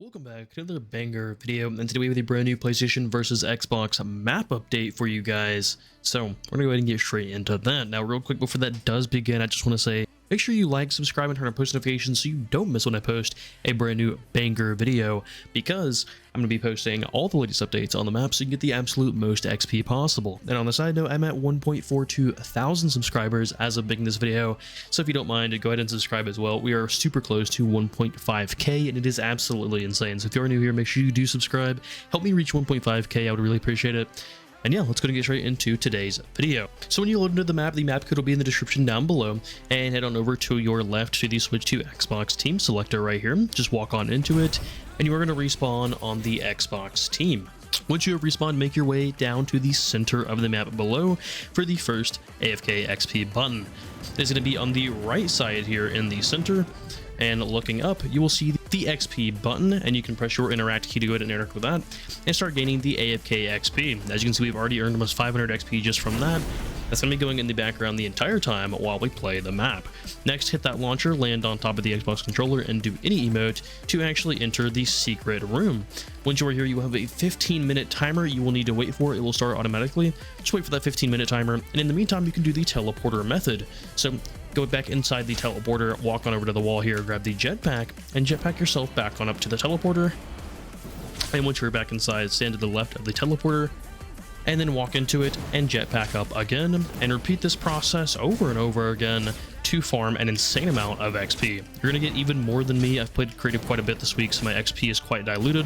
Welcome back to another banger video, and today we have a brand new PlayStation versus Xbox map update for you guys. So we're gonna go ahead and get straight into that. Now real quick before that does begin, I just want to say make sure you like, subscribe, and turn on post notifications so you don't miss when I post a brand new banger video, because I'm going to be posting all the latest updates on the map so you can get the absolute most XP possible. And on the side note, I'm at 1.42 thousand subscribers as of making this video, so if you don't mind, go ahead and subscribe as well. We are super close to 1.5k, and it is absolutely insane. So if you're new here, make sure you do subscribe. Help me reach 1.5k, I would really appreciate it. And yeah, let's go and get straight into today's video. So when you load into the map code will be in the description down below, and head on over to your left to the switch to Xbox team selector right here. Just walk on into it, and you are going to respawn on the Xbox team. Once you have respawned, make your way down to the center of the map below for the first AFK XP button. It's going to be on the right side here in the center, and looking up, you will see the XP button, and you can press your interact key to go ahead and interact with that and start gaining the AFK XP. As you can see, we've already earned almost 500 XP just from that. That's going to be going in the background the entire time while we play the map. Next, hit that launcher, land on top of the Xbox controller, and do any emote to actually enter the secret room. Once you are here, you will have a 15-minute timer you will need to wait for. It will start automatically. Just wait for that 15-minute timer, and in the meantime, you can do the teleporter method. So go back inside the teleporter, walk on over to the wall here, grab the jetpack, and jetpack yourself back on up to the teleporter. And once you're back inside, stand to the left of the teleporter, and then walk into it and jetpack up again, and repeat this process over and over again to farm an insane amount of XP. You're gonna get even more than me. I've played creative quite a bit this week, so my XP is quite diluted.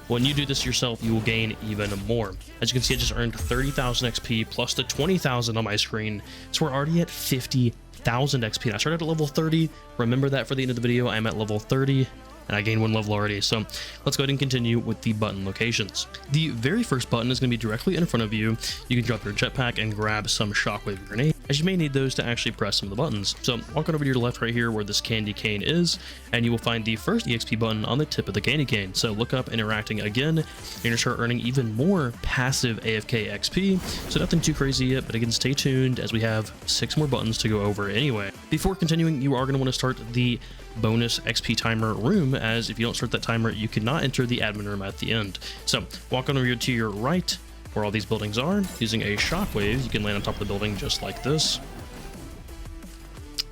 When you do this yourself, you will gain even more. As you can see, I just earned 30,000 XP plus the 20,000 on my screen, so we're already at 50,000 XP. I started at level 30. Remember that for the end of the video. I'm at level 30. And I gained one level already, so let's go ahead and continue with the button locations. The very first button is going to be directly in front of you. You can drop your jetpack and grab some shockwave grenade, as you may need those to actually press some of the buttons. So walk on over to your left right here where this candy cane is, and you will find the first EXP button on the tip of the candy cane. So look up, interacting again, you're going to start earning even more passive AFK XP. So nothing too crazy yet, but again, stay tuned as we have 6 more buttons to go over anyway. Before continuing, you are going to want to start the bonus XP timer room, as if you don't start that timer, you cannot enter the admin room at the end. So walk on over to your right where all these buildings are. Using a shockwave, you can land on top of the building just like this,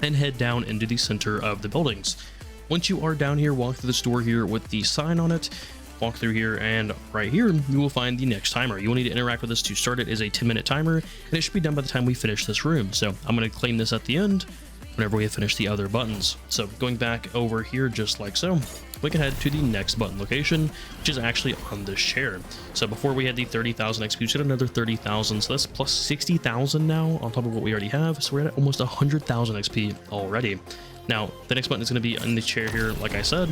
and head down into the center of the buildings. Once you are down here, walk through this door here with the sign on it. Walk through here, and right here you will find the next timer. You will need to interact with this to start it. Is a 10-minute timer, and it should be done by the time we finish this room. So I'm going to claim this at the end whenever we have finished the other buttons. So going back over here just like so, we can head to the next button location, which is actually on this chair. So before we had the 30,000 XP, we got another 30,000, so that's plus 60,000 now on top of what we already have. So we're at almost 100,000 XP already. Now the next button is going to be in the chair here, like I said.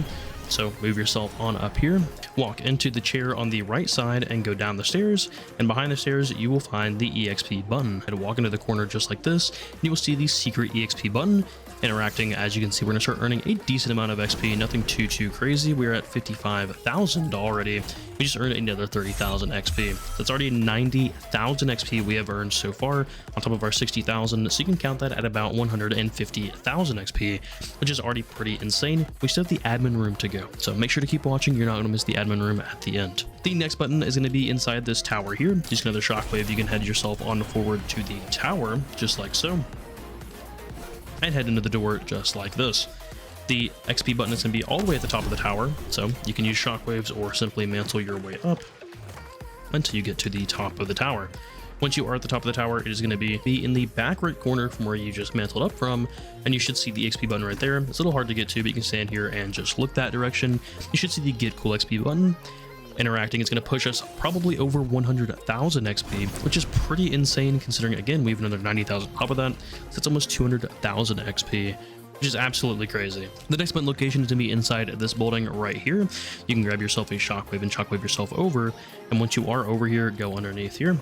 So move yourself on up here, walk into the chair on the right side and go down the stairs, and behind the stairs you will find the EXP button, and walk into the corner just like this, and you will see the secret EXP button. Interacting, as you can see, we're going to start earning a decent amount of XP, nothing too crazy. We're at 55,000 already. We just earned another 30,000 XP. That's already 90,000 XP we have earned so far on top of our 60,000, so you can count that at about 150,000 XP, which is already pretty insane. We still have the admin room to go, so make sure to keep watching. You're not going to miss the admin room at the end. The next button is going to be inside this tower here. Just another shockwave, you can head yourself on forward to the tower just like so, and head into the door just like this. The XP button is going to be all the way at the top of the tower, so you can use shockwaves or simply mantle your way up until you get to the top of the tower. Once you are at the top of the tower, it is going to be in the back right corner from where you just mantled up from, and you should see the XP button right there. It's a little hard to get to, but you can stand here and just look that direction. You should see the Get Cool XP button. Interacting is going to push us probably over 100,000 XP, which is pretty insane considering, again, we have another 90,000 on top of that, so it's almost 200,000 XP, which is absolutely crazy. The next button location is going to be inside this building right here. You can grab yourself a shockwave and shockwave yourself over, and once you are over here, go underneath here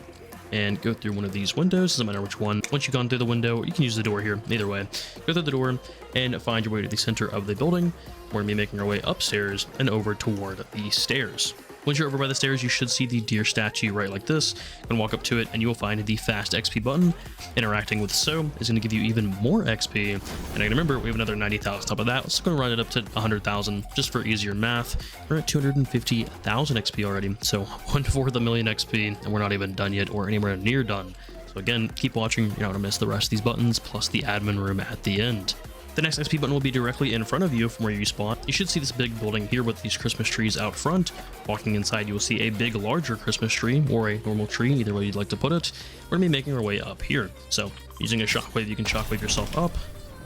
and go through one of these windows. Doesn't matter which one. Once you've gone through the window, you can use the door here, either way. Go through the door and find your way to the center of the building. We're going to be making our way upstairs and over toward the stairs. Once you're over by the stairs, you should see the deer statue right like this. You can walk up to it and you will find the fast XP button. Interacting with so is going to give you even more XP. And I remember we have another 90,000 on top of that. Let's go and run it up to 100,000 just for easier math. We're at 250,000 XP already. So 1/4 of a million XP, and we're not even done yet or anywhere near done. So again, keep watching. You're not going to miss the rest of these buttons plus the admin room at the end. The next XP button will be directly in front of you from where you spawn. You should see this big building here with these Christmas trees out front. Walking inside, you will see a big, larger Christmas tree or a normal tree, either way you'd like to put it. We're going to be making our way up here. So using a shockwave, you can shockwave yourself up,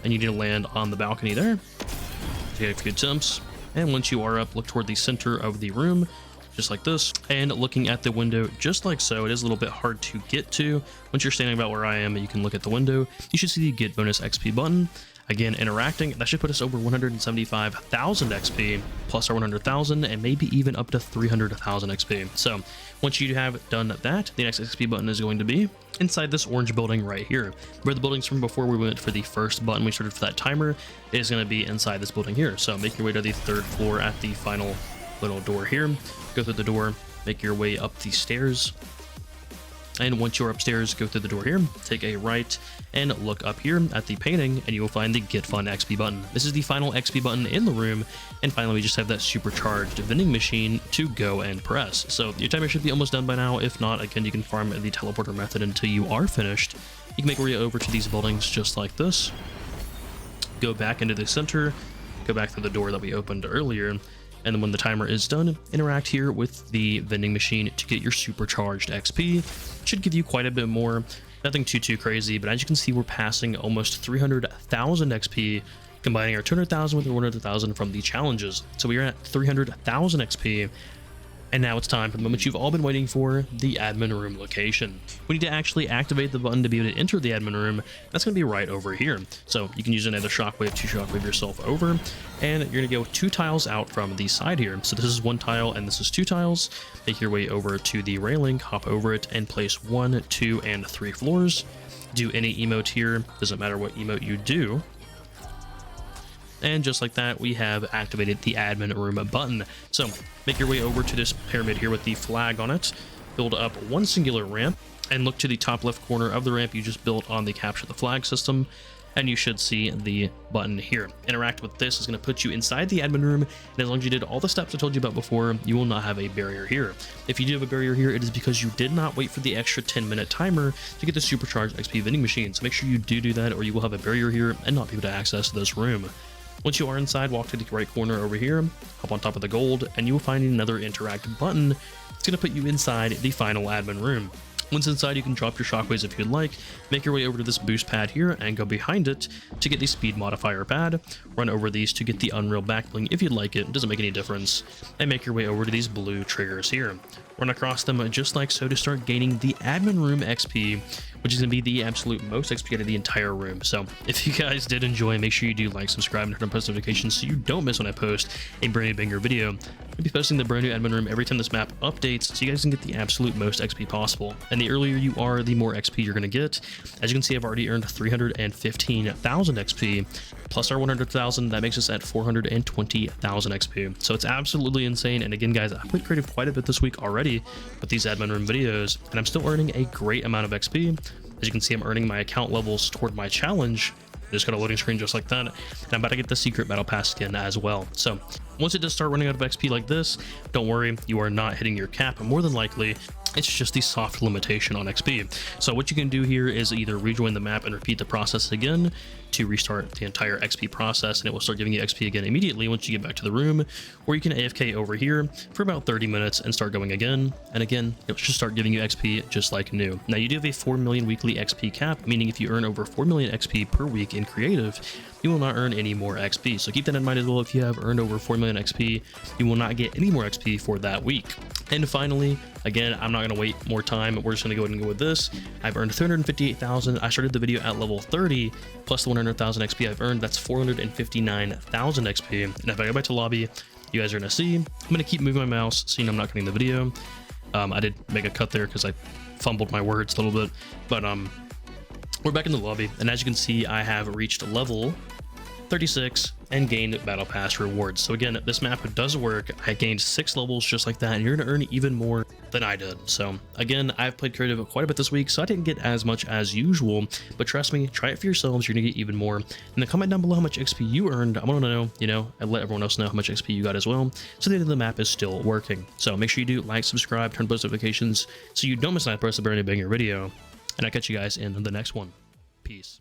and you need to land on the balcony there. Take a few attempts, and once you are up, look toward the center of the room, just like this, and looking at the window just like so. It is a little bit hard to get to. Once you're standing about where I am, you can look at the window. You should see the get bonus XP button. Again, interacting, that should put us over 175,000 XP, plus our 100,000, and maybe even up to 300,000 XP. So once you have done that, the next XP button is going to be inside this orange building right here, where the buildings from before we went for the first button we started for that timer is going to be inside this building here. So make your way to the 3rd floor at the final little door here. Go through the door, make your way up the stairs. And once you're upstairs, go through the door here, take a right, and look up here at the painting, and you will find the Get Fun XP button. This is the final XP button in the room, and finally we just have that supercharged vending machine to go and press. So your timer should be almost done by now. If not, again, you can farm the teleporter method until you are finished. You can make your way over to these buildings just like this. Go back into the center, go back through the door that we opened earlier, and then when the timer is done, interact here with the vending machine to get your supercharged XP. It should give you quite a bit more. Nothing too crazy, but as you can see, we're passing almost 300,000 XP, combining our 200,000 with our 100,000 from the challenges. So we are at 300,000 XP. And now it's time for the moment you've all been waiting for, the admin room location. We need to actually activate the button to be able to enter the admin room. That's going to be right over here. So you can use another shockwave to shockwave yourself over, and you're going to go 2 tiles out from the side here. So this is 1 tile and this is 2 tiles. Make your way over to the railing, hop over it, and place 1, 2, and 3 floors. Do any emote here, doesn't matter what emote you do. And just like that, we have activated the admin room button. So make your way over to this pyramid here with the flag on it, build up 1 singular ramp, and look to the top left corner of the ramp you just built on the capture the flag system, and you should see the button here. Interact with this is going to put you inside the admin room, and as long as you did all the steps I told you about before, you will not have a barrier here. If you do have a barrier here, it is because you did not wait for the extra 10-minute timer to get the supercharged XP vending machine. So make sure you do that, or you will have a barrier here and not be able to access this room. Once you are inside, walk to the right corner over here, hop on top of the gold, and you will find another interactive button. It's going to put you inside the final admin room. Once inside, you can drop your shockwaves if you'd like, make your way over to this boost pad here and go behind it to get the speed modifier pad, run over these to get the unreal backbling if you'd like it doesn't make any difference, and make your way over to these blue triggers here. Run across them just like so to start gaining the admin room XP, which is going to be the absolute most XP out of the entire room. So if you guys did enjoy, make sure you do like, subscribe, and turn on post notifications so you don't miss when I post a brand new banger video. I'll be posting the brand new admin room every time this map updates, so you guys can get the absolute most XP possible. And the earlier you are, the more XP you're going to get. As you can see, I've already earned 315,000 XP, plus our 100,000, that makes us at 420,000 XP. So it's absolutely insane. And again, guys, I played creative quite a bit this week already with these admin room videos, and I'm still earning a great amount of XP. As you can see, I'm earning my account levels toward my challenge. I just got a loading screen just like that, and I'm about to get the secret battle pass skin as well. So once it does start running out of XP like this, don't worry, you are not hitting your cap. More than likely, it's just the soft limitation on XP. So what you can do here is either rejoin the map and repeat the process again to restart the entire XP process, and it will start giving you XP again immediately once you get back to the room, or you can AFK over here for about 30 minutes and start going again, and again, it should start giving you XP just like new. Now, you do have a 4 million weekly XP cap, meaning if you earn over 4 million XP per week in creative, you will not earn any more XP. So keep that in mind as well. If you have earned over 4 million XP, you will not get any more XP for that week. And finally, again, I'm not going to wait more time. We're just going to go ahead and go with this. I've earned 358,000. I started the video at level 30, plus the 100,000 XP I've earned. That's 459,000 XP. And if I go back to lobby, you guys are going to see, I'm going to keep moving my mouse, seeing I'm not getting the video. I did make a cut there because I fumbled my words a little bit, but we're back in the lobby. And as you can see, I have reached level 36, and gain battle pass rewards. So again, this map does work. I gained 6 levels just like that, and you're gonna earn even more than I did. So again, I've played creative quite a bit this week, so I didn't get as much as usual, but trust me, try it for yourselves. You're gonna get even more. In the comment down below how much XP you earned. I want to know, and let everyone else know how much XP you got as well, so the end of the map is still working. So make sure you do like, subscribe, turn post notifications so you don't miss out on the brand new banger video, and I'll catch you guys in the next one. Peace.